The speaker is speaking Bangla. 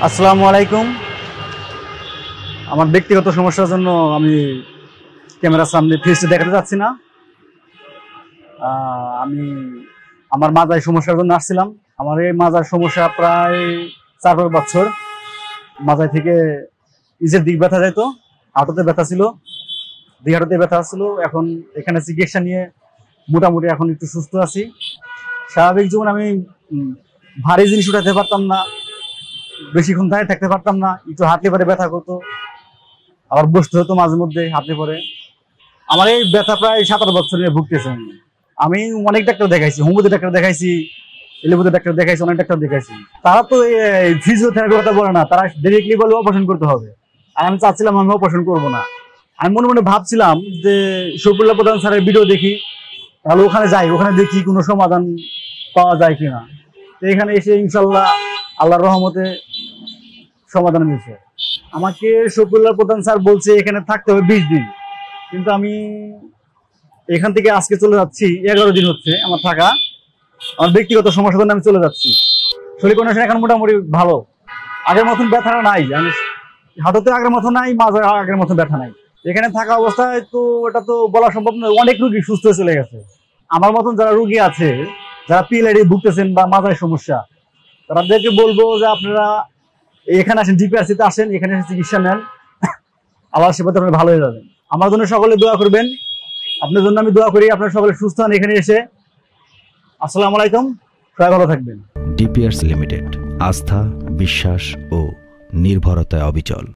আসসালামু আলাইকুম। আমার ব্যক্তিগত সমস্যার জন্য আমি ক্যামেরার সামনে ফেসটা দেখাতে যাচ্ছি না। আমি আমার মাজায় সমস্যার জন্য আসছিলাম। আমার এই মাজার সমস্যা প্রায় 4-5 বছর। মাজায় থেকে নিচের দিক ব্যথা যাইতো, হাঁটুতে ব্যথা ছিল, দুই হাঁটুতে ব্যথা ছিল। এখন এখানে চিকিৎসা নিয়ে মোটামুটি এখন একটু সুস্থ আছি। স্বাভাবিক জীবন আমি ভারী জিনিস উঠাতে পারতাম না, বেশিক্ষণ দাঁড়িয়ে থাকতে পারতাম না, একটু হাঁটলে পরে ব্যথা করতো, আবার বসতে হতো মাঝে মধ্যে হাঁটলে পরে। আমার এই ব্যথা প্রায় 17 বছর নিয়ে ভুগতেছে। আমি অনেক ডাক্তার দেখাইছি, হোমিওপ্যাথি ডাক্তার দেখাইছি, এলোপ্যাথি ডাক্তার দেখাইছি, অনেক ডাক্তার দেখাইছি। তারা তো ফিজিওথেরাপির কথা বলে না, তারা ডিরেক্টলি বলে অপারেশন করতে হবে। আর আমি চাচ্ছিলাম আমি অপারেশন করবো না। আমি মনে মনে ভাবছিলাম যে শফিউল্লাহ প্রধান স্যারের ভিডিও দেখি, তাহলে ওখানে যাই, ওখানে দেখি কোনো সমাধান পাওয়া যায় কিনা। তো এখানে এসে ইনশাল্লাহ আল্লাহর রহমতে সমাধান মিলছে। আমাকে শফিউল্লাহ প্রধান স্যার বলছে এখানে থাকতে হবে 20 দিন, কিন্তু আমি এখান থেকে আজকে চলে যাচ্ছি, 11 দিন হচ্ছে আমার থাকা। আমার ব্যক্তিগত সমস্যার জন্য আমি চলে যাচ্ছি। শরীর কন্ডিশন এখন মোটামুটি ভালো, আগের মতন ব্যথা নাই, আমি হাঁটুতে আগের মতো নাই, মাঝে আগের মতো ব্যথা নাই। এখানে থাকা অবস্থায় তো এটা তো বলা সম্ভব নয়, অনেক রোগী সুস্থ হয়ে চলে গেছে। আমার মতন যারা রোগী আছে, যারা পিএলআইডি ভুগতেছেন বা মাথায় সমস্যা, তাদেরকে বলবো যে আপনারা এখানে আসেন, ডিপিআরসিতে আসেন, এখানে এসে চিকিৎসা নেন, আবার সেবাতে আপনি ভালো হয়ে যাবেন। আমার জন্য সকলে দোয়া করবেন, আপনার জন্য আমি দোয়া করি, আপনারা সকলে সুস্থ হন এখানে এসে। আসসালামু আলাইকুম, সবাই ভালো থাকবেন। ডিপিআরসি লিমিটেড, আস্থা, বিশ্বাস ও নির্ভরতায় অবিচল।